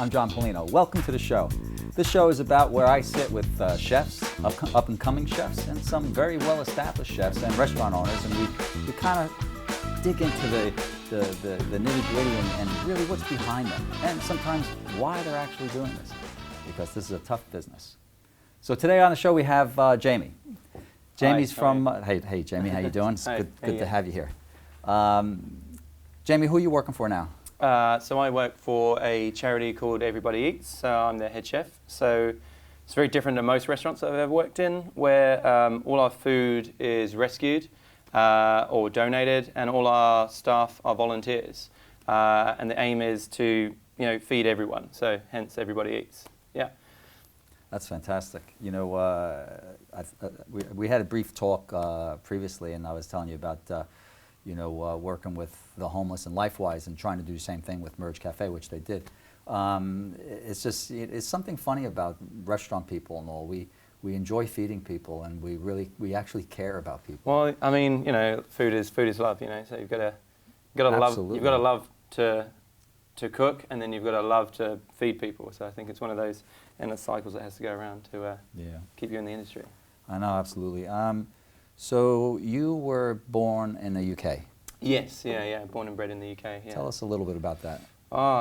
I'm John Palino. Welcome to the show. This show is about where I sit with chefs, up-and-coming chefs, and some very well-established chefs and restaurant owners, and we kind of dig into the nitty-gritty and really what's behind them, and sometimes why they're actually doing this, because this is a tough business. So today on the show we have Jamie. Jamie's from, hey Jamie, how you doing? It's good to have you here. Jamie, who are you working for now? So I work for a charity called Everybody Eats, so I'm their head chef. So it's very different than most restaurants that I've ever worked in, where all our food is rescued or donated, and all our staff are volunteers. And the aim is to, feed everyone, so hence Everybody Eats. Yeah. That's fantastic. We had a brief talk previously, and I was telling you about working with the homeless and LifeWise and trying to do the same thing with Merge Cafe, which they did. It's something funny about restaurant people and all. We enjoy feeding people, and we actually care about people. Well, I mean, food is love. So you've got to love to cook, and then you've got to love to feed people. So I think it's one of those endless cycles that has to go around to keep you in the industry. I know, absolutely. So you were born in the UK? Yes, yeah, born and bred in the UK. Yeah. Tell us a little bit about that.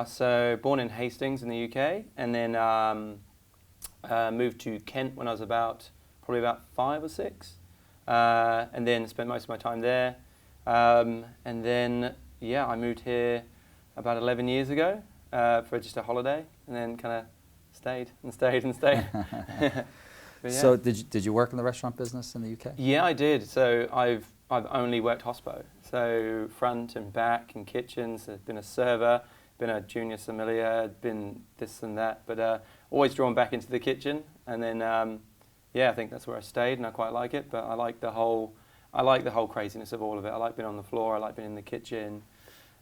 So born in Hastings in the UK, and then moved to Kent when I was probably about 5 or 6, and then spent most of my time there. And then, I moved here about 11 years ago for just a holiday, and then kind of stayed. Yeah. So did you work in the restaurant business in the UK? Yeah, I did. So I've only worked hospo, so front and back in kitchens. I've been a server, been a junior sommelier, been this and that, but always drawn back into the kitchen. And then I think that's where I stayed, and I quite like it. But I like the whole craziness of all of it. I like being on the floor. I like being in the kitchen,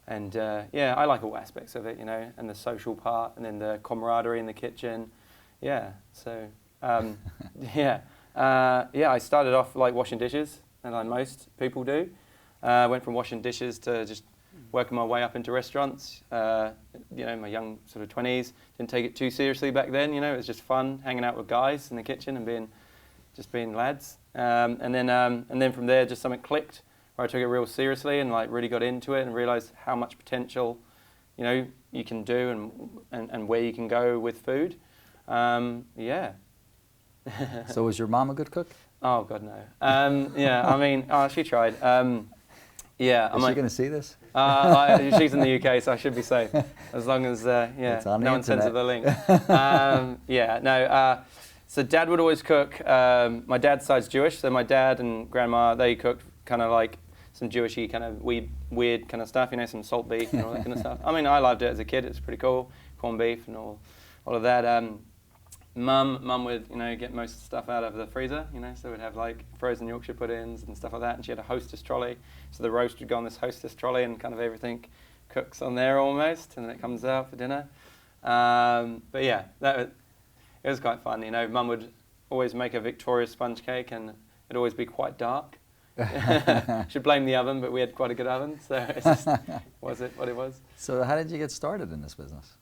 and I like all aspects of it, and the social part, and then the camaraderie in the kitchen. Yeah, so. I started off like washing dishes, and like most people do. Went from washing dishes to just working my way up into restaurants. My young sort of 20s. Didn't take it too seriously back then. It was just fun hanging out with guys in the kitchen and being lads. And then from there, just something clicked where I took it real seriously and like really got into it and realized how much potential, you can do and where you can go with food. So was your mom a good cook? Oh God, no. She tried. Is she going to see this? She's in the UK, so I should be safe as long as no one sends her the link. So Dad would always cook. My dad's side's Jewish, so my dad and grandma, they cooked kind of like some Jewishy kind of weird kind of stuff, some salt beef and all that kind of stuff. I mean, I loved it as a kid. It was pretty cool, corned beef and all of that. Mum would, get most of the stuff out of the freezer, so we'd have like frozen Yorkshire puddings and stuff like that, and she had a hostess trolley, so the roast would go on this hostess trolley and kind of everything cooks on there almost, and then it comes out for dinner. It was quite fun, Mum would always make a Victoria sponge cake, and it'd always be quite dark. Should blame the oven, but we had quite a good oven, so it just was it what it was. So how did you get started in this business?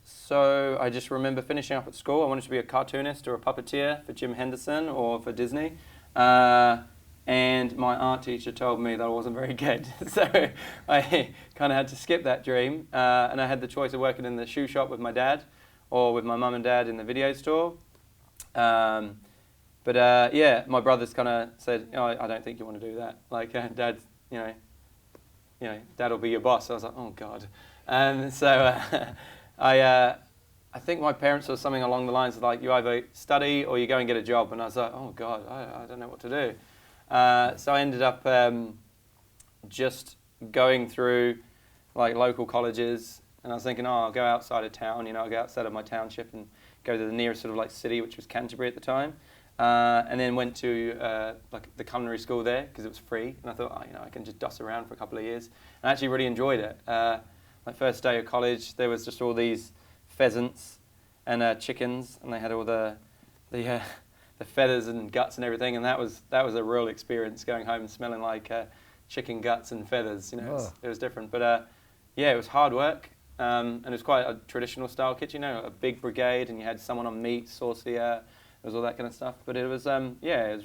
So I just remember finishing up at school. I wanted to be a cartoonist or a puppeteer for Jim Henderson or for Disney. And my art teacher told me that I wasn't very good. So I kind of had to skip that dream. And I had the choice of working in the shoe shop with my dad or with my mum and dad in the video store. But my brothers kind of said, I don't think you want to do that. Like, Dad's, Dad will be your boss. So I was like, oh God. And so I think my parents said something along the lines of like, you either study or you go and get a job. And I was like, oh God, I don't know what to do. So I ended up just going through like local colleges, and I was thinking, I'll go outside of town. I'll go outside of my township and go to the nearest sort of like city, which was Canterbury at the time. And then went to like the culinary school there because it was free, and I thought, I can just doss around for a couple of years. And I actually really enjoyed it. My first day of college, there was just all these pheasants and chickens, and they had all the feathers and guts and everything, and that was a real experience, going home and smelling like chicken guts and feathers. It was different, but it was hard work. and it was quite a traditional style kitchen, you know, a big brigade, and you had someone on meat, saucier, it was all that kind of stuff. But it was, yeah,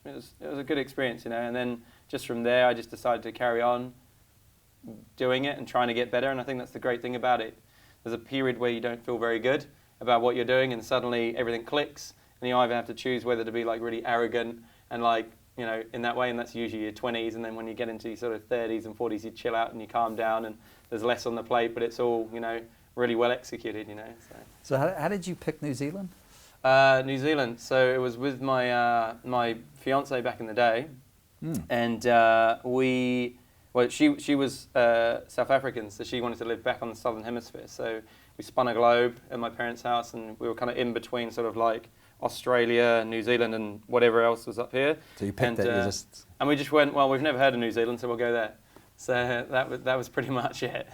it was a good experience, you know. And then just from there, I just decided to carry on doing it and trying to get better. And I think that's the great thing about it. There's a period where you don't feel very good about what you're doing, and suddenly everything clicks, and you either have to choose whether to be like really arrogant and like, you know, in that way, and that's usually your 20s, and then when you get into your sort of 30s and 40s, you chill out and you calm down, and there's less on the plate, but it's all, you know, really well executed, you know. So how did you pick New Zealand? New Zealand. So it was with my my fiance back in the day, and she was South African, so she wanted to live back on the southern hemisphere. So we spun a globe at my parents' house, and we were kind of in between, sort of like Australia, New Zealand, and whatever else was up here. So you picked it. And we just went, well, we've never heard of New Zealand, so we'll go there. So that was pretty much it.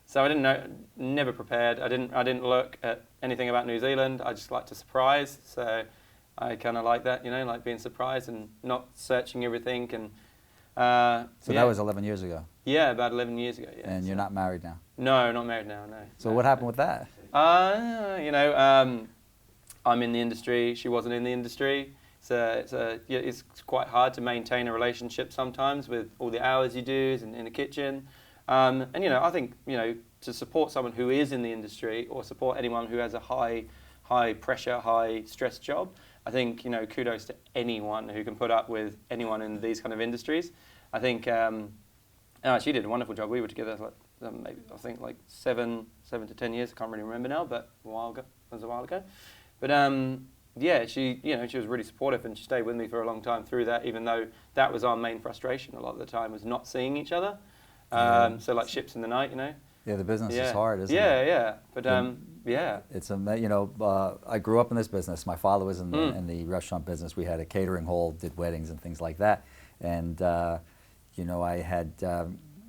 So I didn't know, never prepared. I didn't look at anything about New Zealand. I just like to surprise. So I kind of like that, you know, like being surprised and not searching everything. And so that was 11 years ago. Yeah, about 11 years ago. Yeah. And you're not married now. No, not married now. No. So what happened with that? You know, I'm in the industry. She wasn't in the industry. It's quite hard to maintain a relationship sometimes with all the hours you do in the kitchen. And you know, I think, you know, to support someone who is in the industry, or support anyone who has a high pressure, high stress job, I think, you know, kudos to anyone who can put up with anyone in these kind of industries. I think she did a wonderful job. We were together like maybe, I think, like seven to 10 years. I can't really remember now, but it was a while ago. But yeah, she was really supportive, and she stayed with me for a long time through that, even though that was our main frustration a lot of the time, was not seeing each other. So like ships in the night, you know. Yeah, the business is hard, isn't it? Yeah. But yeah. It's you know, I grew up in this business. My father was in the restaurant business. We had a catering hall, did weddings and things like that. And you know, I had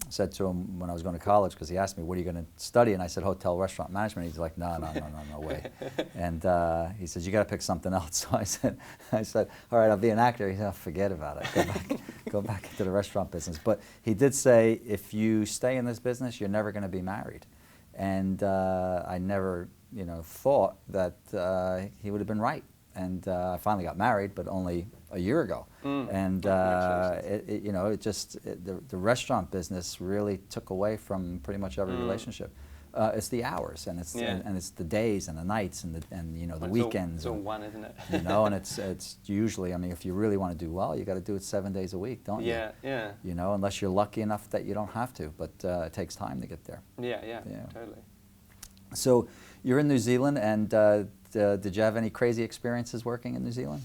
said to him when I was going to college, because he asked me, what are you going to study? And I said, hotel restaurant management. He's like, no way. And he said, you got to pick something else. So I said, all right, I'll be an actor. He said, oh, forget about it. Go back into the restaurant business. But he did say, if you stay in this business, you're never going to be married. And I never, you know, thought that he would have been right. And I finally got married, but only a year ago. And you know, the restaurant business really took away from pretty much every relationship. It's the hours, and it's and it's the days and the nights and you know, the weekends. It's all one, isn't it? You know, and it's usually, I mean, if you really want to do well, you got to do it 7 days a week, don't you? Yeah. You know, unless you're lucky enough that you don't have to, but it takes time to get there. Yeah, totally. So you're in New Zealand, and did you have any crazy experiences working in New Zealand?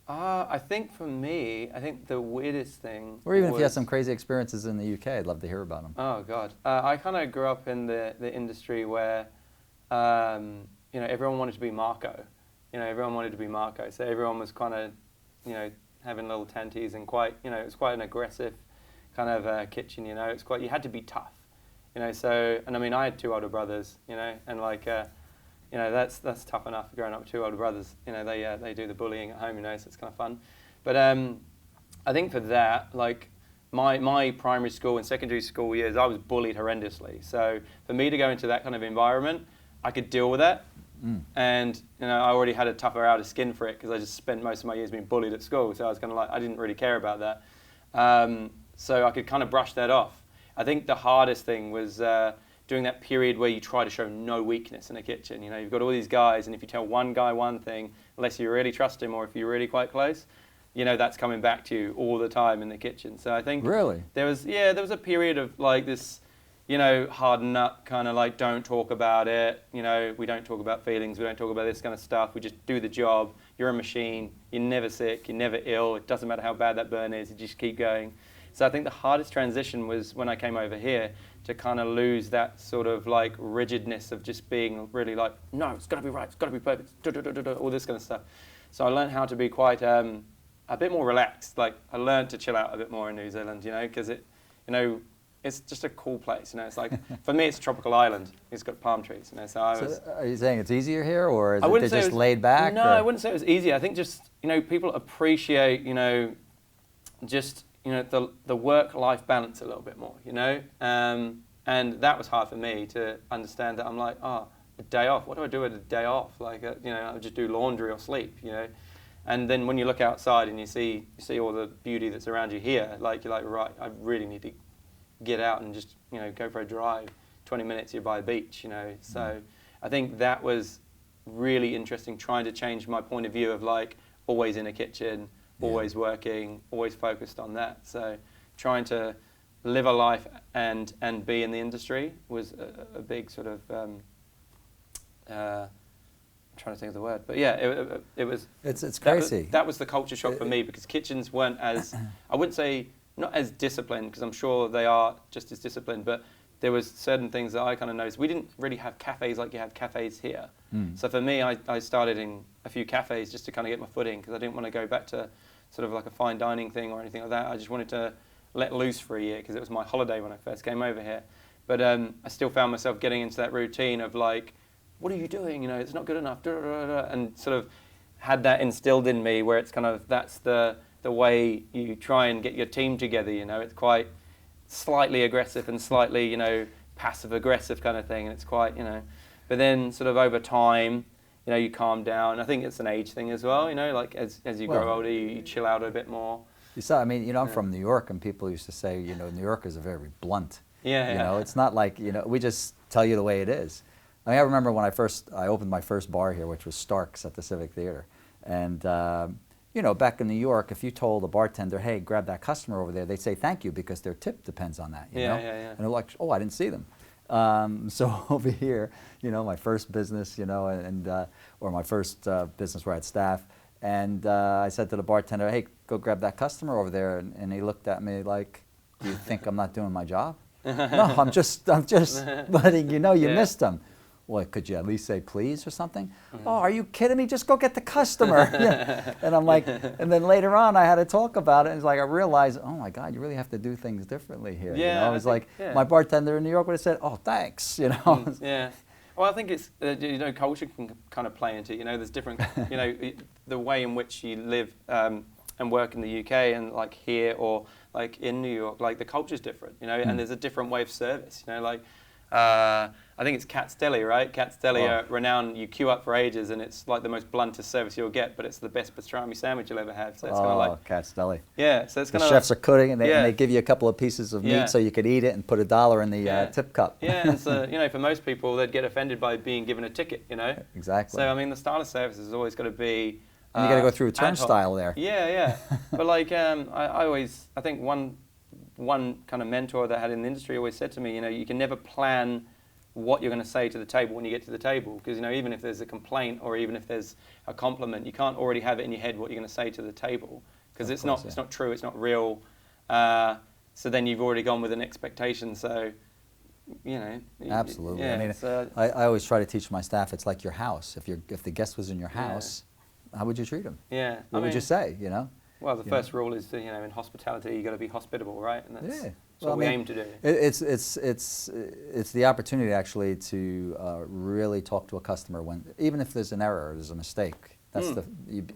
I think for me, the weirdest thing, or even if you had some crazy experiences in the UK, I'd love to hear about them. Oh God, I kind of grew up in the industry where, you know, everyone wanted to be Marco. You know, everyone wanted to be Marco. So everyone was kind of, you know, having little tanties, and quite, you know, it was quite an aggressive kind of kitchen. You know, it's quite, you had to be tough. You know, so, and I mean, I had 2 older brothers. You know, and like. You know, that's tough enough growing up with 2 older brothers. You know, they do the bullying at home, you know, so it's kind of fun. But I think for that, like my primary school and secondary school years, I was bullied horrendously. So for me to go into that kind of environment, I could deal with that. And, you know, I already had a tougher outer skin for it, because I just spent most of my years being bullied at school. So I was kind of like, I didn't really care about that. So I could kind of brush that off. I think the hardest thing was during that period where you try to show no weakness in a kitchen. You know, you've got all these guys, and if you tell one guy one thing, unless you really trust him or if you're really quite close, you know, that's coming back to you all the time in the kitchen. So I think really there was a period of like this, you know, harden up, kind of like, don't talk about it. You know, we don't talk about feelings. We don't talk about this kind of stuff. We just do the job. You're a machine. You're never sick. You're never ill. It doesn't matter how bad that burn is. You just keep going. So I think the hardest transition was when I came over here, to kind of lose that sort of like rigidness of just being really like, no, it's got to be right, it's got to be perfect, all this kind of stuff. So I learned how to be quite a bit more relaxed. Like, I learned to chill out a bit more in New Zealand, you know, because it, you know, it's just a cool place, you know. It's like, for me, it's a tropical island. It's got palm trees, you know. So are you saying it's easier here, or is it just laid back? No, I wouldn't say it was easy. I think just, you know, people appreciate, you know, just, you know, the work-life balance a little bit more, you know. And that was hard for me to understand that. I'm like, oh, a day off. What do I do with a day off? Like, I'll just do laundry or sleep, And then when you look outside and you see all the beauty that's around you here, like you're like, right, I really need to get out and just, go for a drive. 20 minutes, you're by the beach, So I think that was really interesting, trying to change my point of view of like always in a kitchen, always working, always focused on that. So trying to live a life and be in the industry was a big sort of, I'm trying to think of the word, but yeah, it was. It's crazy. That was the culture shock for me, because kitchens weren't as, I wouldn't say not as disciplined, because I'm sure they are just as disciplined, but there was certain things that I kind of noticed. We didn't really have cafes like you have cafes here. So for me, I started in a few cafes just to kind of get my footing, because I didn't want to go back to sort of like a fine dining thing or anything like that. I just wanted to let loose for a year, because it was my holiday when I first came over here. But I still found myself getting into that routine of like, what are you doing? It's not good enough. And sort of had that instilled in me, where it's kind of, that's the way you try and get your team together. It's quite slightly aggressive and slightly, passive aggressive kind of thing. And it's quite, but then sort of over time, you calm down. I think it's an age thing as well, like as you grow older, you chill out a bit more. You saw, I'm from New York, and people used to say, New Yorkers are very blunt. Yeah. It's not like, we just tell you the way it is. I remember when I opened my first bar here, which was Stark's at the Civic Theater. And, back in New York, if you told a bartender, hey, grab that customer over there, they'd say thank you, because their tip depends on that, Yeah. And they're like, oh, I didn't see them. So over here, my first business, or my first business where I had staff, and I said to the bartender, hey, go grab that customer over there. And he looked at me like, do you think I'm not doing my job? No, I'm just letting you know you missed them. Well, could you at least say please or something? Oh, are you kidding me? Just go get the customer. And I'm like, and then later on I had to talk about it, and it's like I realized, oh my God, you really have to do things differently here. Yeah, It's like my bartender in New York would have said, oh, thanks. Yeah. Well, I think it's, culture can kind of play into it. There's different, the way in which you live and work in the UK and like here or like in New York, like the culture's different, and there's a different way of service, I think it's Cat's Deli, right? Cat's Deli are renowned. You queue up for ages, and it's like the most bluntest service you'll get, but it's the best pastrami sandwich you'll ever have. So it's kind of like Cat's Deli. Yeah, so it's kind of the chefs are cutting, and they give you a couple of pieces of meat so you could eat it and put $1 in the tip cup. Yeah, and so for most people, they'd get offended by being given a ticket. Exactly. So the style of service has always got to be. And you got to go through a turnstile there. Yeah. But like I think one kind of mentor that I had in the industry always said to me, you can never plan what you're going to say to the table when you get to the table, because even if there's a complaint or even if there's a compliment, you can't already have it in your head what you're going to say to the table, because it's not true, it's not real. So then you've already gone with an expectation. So absolutely. Yeah, I always try to teach my staff, it's like your house. If the guest was in your house, how would you treat them? Yeah. What would you say? Well, the first rule is that, in hospitality, you got to be hospitable, right? And that's what we aim to do. It's the opportunity actually to really talk to a customer even if there's an error, there's a mistake. That's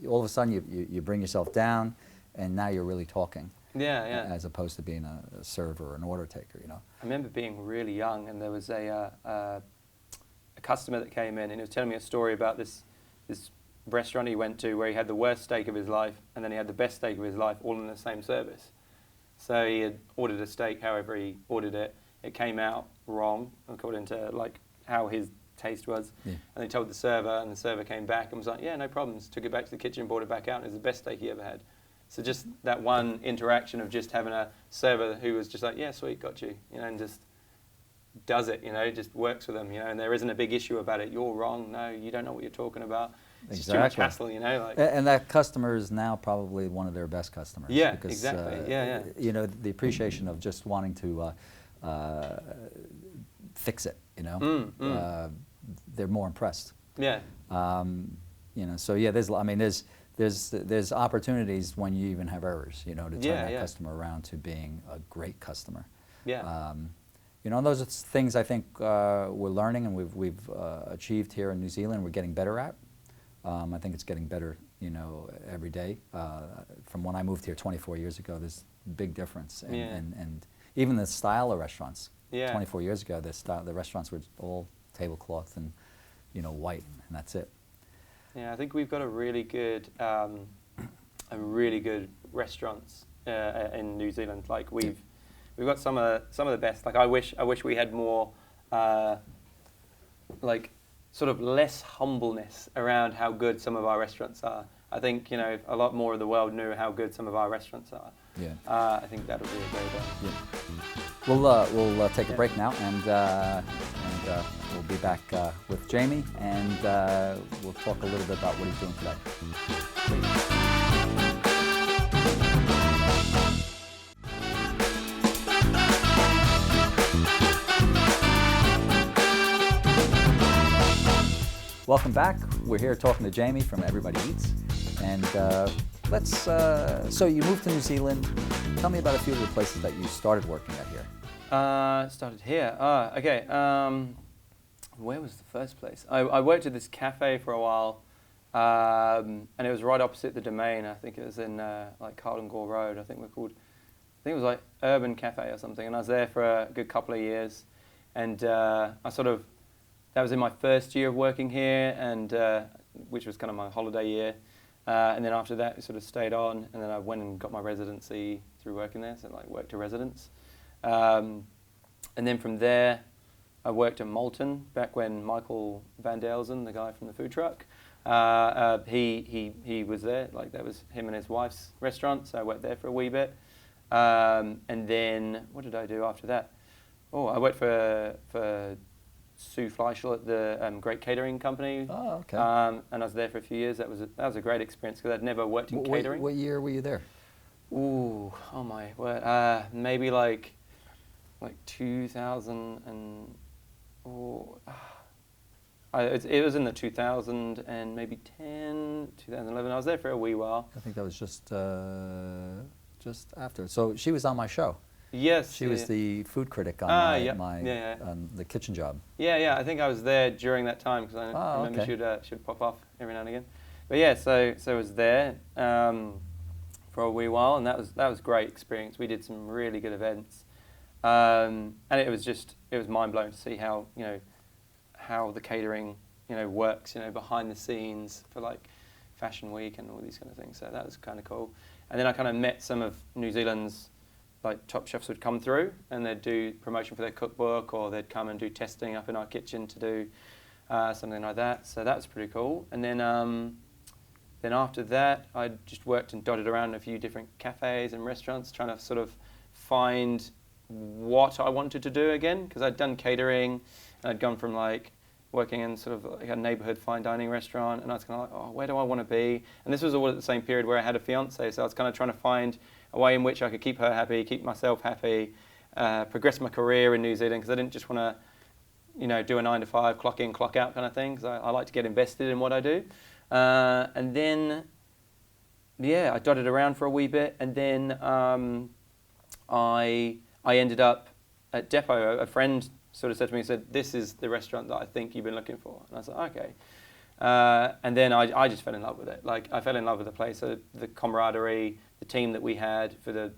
all of a sudden you bring yourself down, and now you're really talking. Yeah. As opposed to being a server or an order taker, I remember being really young, and there was a customer that came in, and he was telling me a story about this restaurant he went to where he had the worst steak of his life, and then he had the best steak of his life, all in the same service. So he had ordered a steak, however he ordered it. It came out wrong, according to like how his taste was. Yeah. And they told the server, and the server came back and was like, yeah, no problems. Took it back to the kitchen, brought it back out, and it was the best steak he ever had. So just that one interaction of just having a server who was just like, yeah, sweet, got you, and just does it, just works with them, and there isn't a big issue about it. You're wrong. No, you don't know what you're talking about. It's just too much hassle, And that customer is now probably one of their best customers. Yeah, because, exactly. The appreciation of just wanting to fix it. They're more impressed. Yeah. So yeah, there's opportunities when you even have errors. To turn that customer around to being a great customer. Yeah. And those are things I think we're learning, and we've achieved here in New Zealand. We're getting better at. I think it's getting better, every day. From when I moved here 24 years ago, there's a big difference. And even the style of restaurants Yeah. 24 years ago, the restaurants were all tablecloth and, white, and that's it. Yeah, I think we've got a really good restaurants in New Zealand. Like we've got some of the best. Like I wish we had more like sort of less humbleness around how good some of our restaurants are. I think a lot more of the world knew how good some of our restaurants are. Yeah. I think that would be a great idea. Yeah. We'll take a break now, and we'll be back with Jamie, and we'll talk a little bit about what he's doing today. Welcome back. We're here talking to Jamie from Everybody Eats, and so you moved to New Zealand. Tell me about a few of the places that you started working at here. Started here. Okay. Where was the first place? I worked at this cafe for a while, and it was right opposite the Domain. I think it was in like Carlton Gore Road. I think it was like Urban Cafe or something. And I was there for a good couple of years, and that was in my first year of working here, and which was kind of my holiday year. And then after that, we sort of stayed on, and then I went and got my residency through working there, so like worked to residence. And then from there, I worked at Moulton back when Michael Van Delzen, the guy from the food truck, he was there. Like that was him and his wife's restaurant, so I worked there for a wee bit. And then what did I do after that? Oh, I worked for Sue Fleischl at the Great Catering Company. Oh, okay. And I was there for a few years. That was a great experience because I'd never worked in catering. What year were you there? Ooh, oh my word. Maybe like 2000 and it was in the 2000 and maybe 2011. I was there for a wee while. I think that was just after. So she was on my show. Yes. She was the food critic on the kitchen job. Yeah. I think I was there during that time because I remember she'd pop off every now and again. But yeah, so I was there for a wee while, and that was a great experience. We did some really good events, and it was mind blowing to see how the catering works behind the scenes for like Fashion Week and all these kind of things. So that was kind of cool. And then I kind of met some of New Zealand's like top chefs would come through, and they'd do promotion for their cookbook, or they'd come and do testing up in our kitchen to do something like that. So that was pretty cool. And then after that, I just worked and dotted around a few different cafes and restaurants, trying to sort of find what I wanted to do again, because I'd done catering, and I'd gone from like working in sort of like a neighborhood fine dining restaurant, and I was kind of like, oh, where do I want to be? And this was all at the same period where I had a fiance, so I was kind of trying to find a way in which I could keep her happy, keep myself happy, progress my career in New Zealand, because I didn't just want to, do a 9 to 5, clock in, clock out kind of thing, because I like to get invested in what I do. And then, I dotted around for a wee bit, and then I ended up at Depot. A friend sort of said to me, this is the restaurant that I think you've been looking for. And I was like, okay. And then I just fell in love with it. Like, I fell in love with the place, the camaraderie, the team that we had for the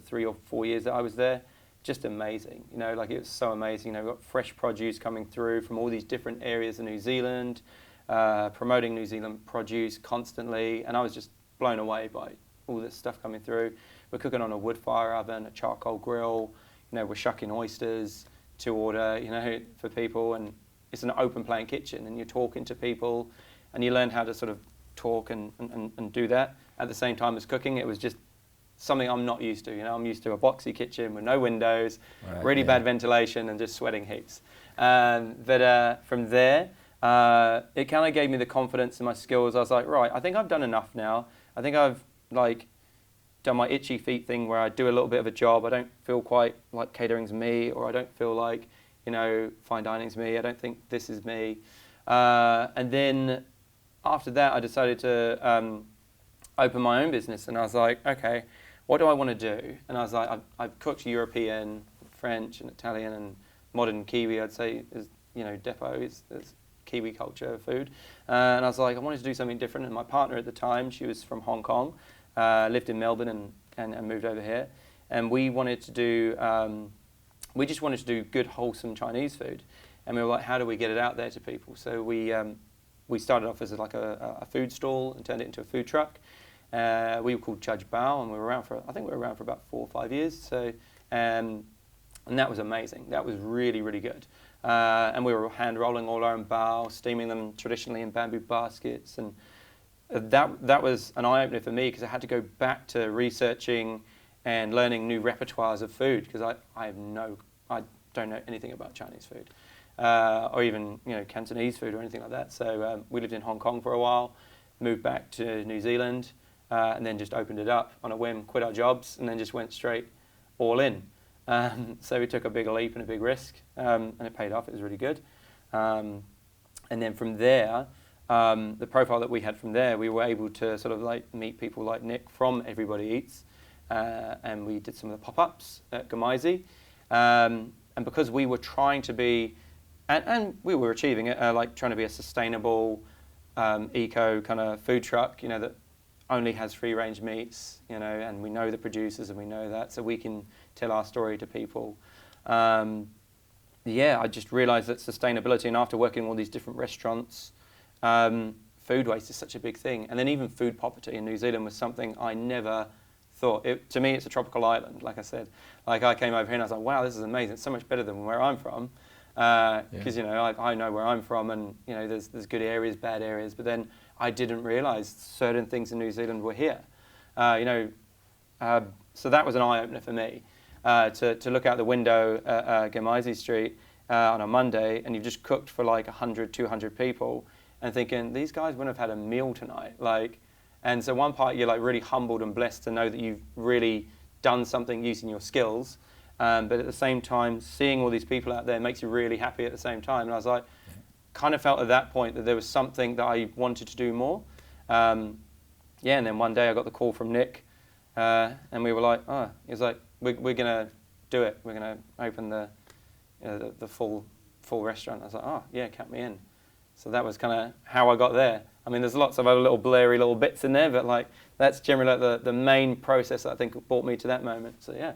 3 or 4 years that I was there. Just amazing, like it was so amazing. We got fresh produce coming through from all these different areas of New Zealand, promoting New Zealand produce constantly, and I was just blown away by all this stuff coming through. We're cooking on a wood fire oven, a charcoal grill, we're shucking oysters to order, for people, and it's an open plan kitchen, and you're talking to people, and you learn how to sort of talk and do that at the same time as cooking. It was just something I'm not used to. I'm used to a boxy kitchen with no windows, really bad ventilation, and just sweating heaps. But from there, it kind of gave me the confidence in my skills. I was like, right, I think I've done enough now. I think I've done my itchy feet thing where I do a little bit of a job. I don't feel quite like catering's me, or I don't feel like fine dining's me. I don't think this is me. And then after that, I decided to open my own business, and I was like, okay, what do I want to do? And I was like, I've cooked European, French, and Italian, and modern Kiwi. I'd say Depot is Kiwi culture food, and I was like, I wanted to do something different. And my partner at the time, she was from Hong Kong, lived in Melbourne, and moved over here, and we wanted to do we just wanted to do good, wholesome Chinese food. And we were like, how do we get it out there to people? So we started off as like a food stall and turned it into a food truck. We were called Judge Bao, and I think we were around for about 4 or 5 years. So, and that was amazing. That was really, really good. And we were hand rolling all our own bao, steaming them traditionally in bamboo baskets. And that was an eye opener for me, because I had to go back to researching and learning new repertoires of food, because I don't know anything about Chinese food, or even Cantonese food or anything like that. So we lived in Hong Kong for a while, moved back to New Zealand, and then just opened it up on a whim, quit our jobs, and then just went straight all in. So we took a big leap and a big risk, and it paid off. It was really good. And then from there, the profile that we had from there, we were able to sort of like meet people like Nick from Everybody Eats, and we did some of the pop-ups at Gamaisi. And because we were trying to be, and we were achieving it, like trying to be a sustainable, eco kind of food truck, that only has free-range meats, and we know the producers and we know that, so we can tell our story to people. I just realized that sustainability, and after working in all these different restaurants, food waste is such a big thing. And then even food poverty in New Zealand was something I never thought. To me, it's a tropical island, like I said. Like I came over here and I was like, wow, this is amazing. It's so much better than where I'm from. Because, I know where I'm from, and, there's good areas, bad areas. But then I didn't realize certain things in New Zealand were here. So that was an eye-opener for me, to look out the window at Gamaisi Street on a Monday, and you've just cooked for like 100, 200 people, and thinking, these guys wouldn't have had a meal tonight. And so one part, you're like really humbled and blessed to know that you've really done something using your skills. But at the same time, seeing all these people out there makes you really happy at the same time. And I was like, kind of felt at that point that there was something that I wanted to do more. And then one day I got the call from Nick, and we were like, he was like, we're going to do it. We're going to open the full restaurant. I was like, count me in. So that was kind of how I got there. I mean, there's lots of other little blurry little bits in there, but that's generally the main process that I think brought me to that moment. So yeah.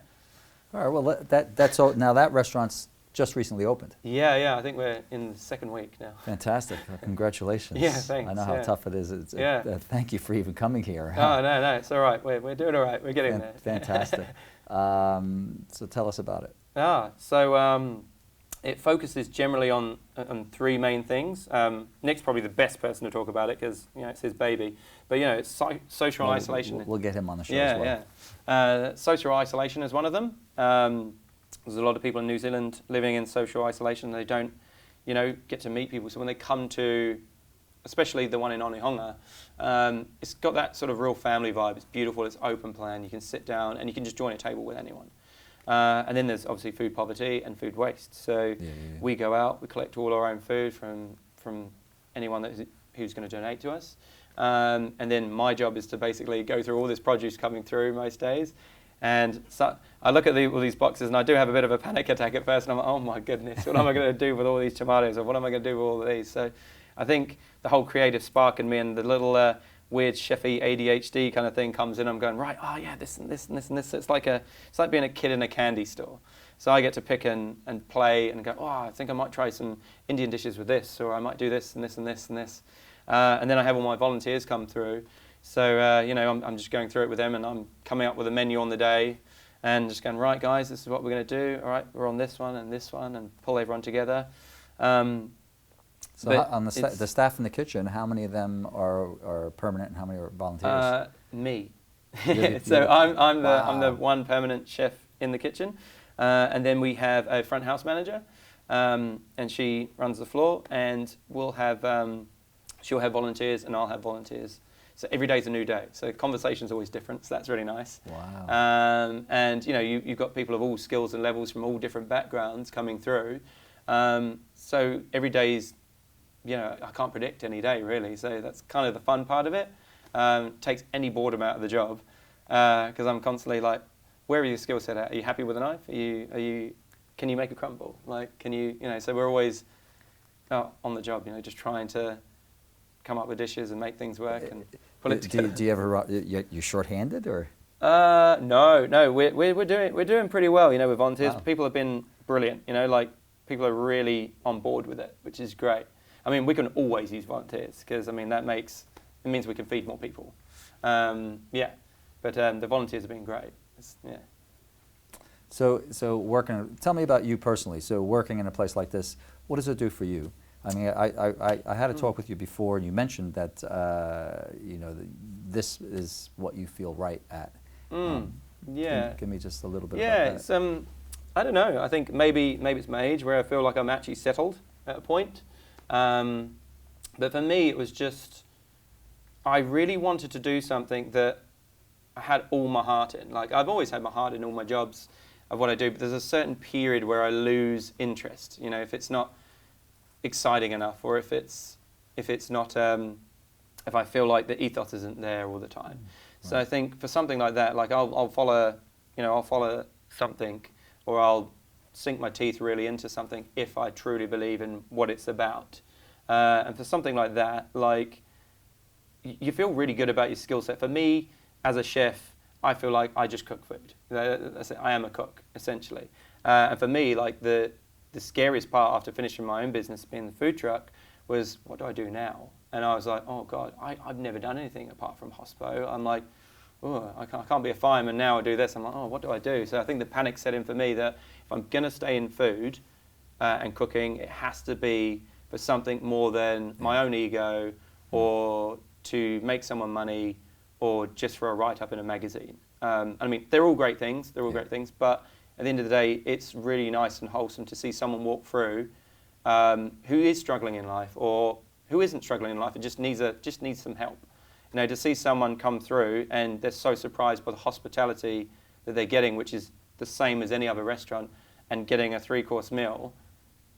All right. Well, that's all. Now that restaurant's just recently opened. Yeah. I think we're in the second week now. Fantastic. Well, congratulations. Yeah, thanks. I know how tough it is. Thank you for even coming here. Oh, no, it's all right. We're doing all right. We're getting there. Fantastic. So tell us about it. It focuses generally on 3 main things. Nick's probably the best person to talk about it, because it's his baby. But it's social isolation. We'll get him on the show as well. Yeah. Social isolation is one of them. There's a lot of people in New Zealand living in social isolation. They don't, get to meet people. So when they come to, especially the one in Onehonga, it's got that sort of real family vibe. It's beautiful. It's open plan. You can sit down and you can just join a table with anyone. And then there's obviously food poverty and food waste. So we go out, we collect all our own food from anyone who's going to donate to us. And then my job is to basically go through all this produce coming through most days. And so I look at all these boxes, and I do have a bit of a panic attack at first. And I'm like, oh my goodness, what am I going to do with all these tomatoes? Or what am I going to do with all of these? So I think the whole creative spark in me and the little weird chefy ADHD kind of thing comes in. I'm going, right, this and this and this and this. So it's like being a kid in a candy store. So I get to pick and play and go, I think I might try some Indian dishes with this, or I might do this and this and this and this. And then I have all my volunteers come through. So, I'm just going through it with them, and I'm coming up with a menu on the day and just going, right, guys, this is what we're going to do. All right, we're on this one, and pull everyone together. So on the staff in the kitchen, how many of them are permanent and how many are volunteers? Me. So I'm the one permanent chef in the kitchen. And then we have a front house manager, and she runs the floor, and she'll have volunteers and I'll have volunteers. So every day's a new day. So conversation's always different, so that's really nice. Wow. And you've got people of all skills and levels from all different backgrounds coming through. So every day's, I can't predict any day really. So that's kind of the fun part of it. Takes any boredom out of the job, because I'm constantly like, where are your skill set at? Are you happy with a knife? Can you make a crumble? So we're always on the job, just trying to come up with dishes and make things work and pull it together. Do you ever, you're short-handed or? No, we're doing pretty well, with volunteers. Wow. People have been brilliant. You know, like people are really on board with it, which is great. I mean, we can always use volunteers because I mean it means we can feed more people. Yeah, but the volunteers have been great. Yeah. So tell me about you personally. So working in a place like this, what does it do for you? I mean, I had a talk with you before, and you mentioned that you know this is what you feel right at. Yeah. Give me just a little bit. Yeah, about that. it's I don't know. I think maybe it's my age where I feel like I'm actually settled at a point. But for me, it was just I really wanted to do something that I had all my heart in. Like I've always had my heart in all my jobs of what I do, but there's a certain period where I lose interest. You know, if it's not exciting enough, or if it's not if I feel like the ethos isn't there all the time. So I think for something like that, like I'll follow something, or I'll sink my teeth really into something if I truly believe in what it's about. And for something like that, like you feel really good about your skill set. For me, as a chef, I feel like I just cook food. That's it. I am a cook, essentially. And for me, like the scariest part after finishing my own business, being the food truck, was what do I do now? And I was like, oh God, I've never done anything apart from hospo. I'm like, oh, I can't be a fireman now or do this. I'm like, oh, what do I do? So I think the panic set in for me that if I'm going to stay in food and cooking, it has to be for something more than my own ego or to make someone money or just for a write-up in a magazine. I mean, they're all great things. They're all great things. But at the end of the day, it's really nice and wholesome to see someone walk through who is struggling in life or who isn't struggling in life and just needs some help. You know, to see someone come through and they're so surprised by the hospitality that they're getting, which is the same as any other restaurant, and getting a 3-course meal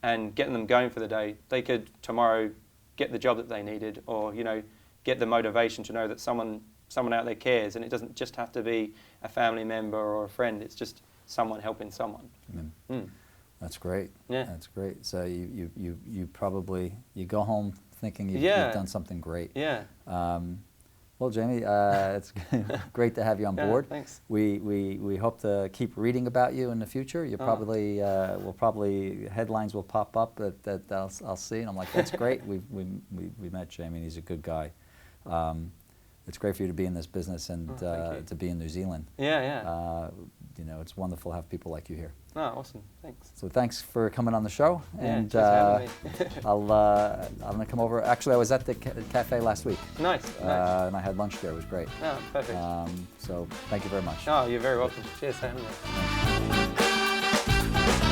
and getting them going for the day. They could tomorrow get the job that they needed, or you know, get the motivation to know that someone out there cares, and it doesn't just have to be a family member or a friend. It's just someone helping someone. That's great. Yeah, that's great. So you probably go home thinking you've done something great. Yeah. Well, Jamie, it's great to have you on board. Thanks. We hope to keep reading about you in the future. You probably headlines will pop up that I'll see, and I'm like, that's great. We met Jamie, and he's a good guy. It's great for you to be in this business and to be in New Zealand. Yeah. You know, it's wonderful to have people like you here. Oh, awesome. Thanks. So thanks for coming on the show. And I'm going to come over. Actually, I was at the cafe last week. Nice. And I had lunch there. It was great. Oh, perfect. So thank you very much. Oh, you're very welcome. Cheers for having me.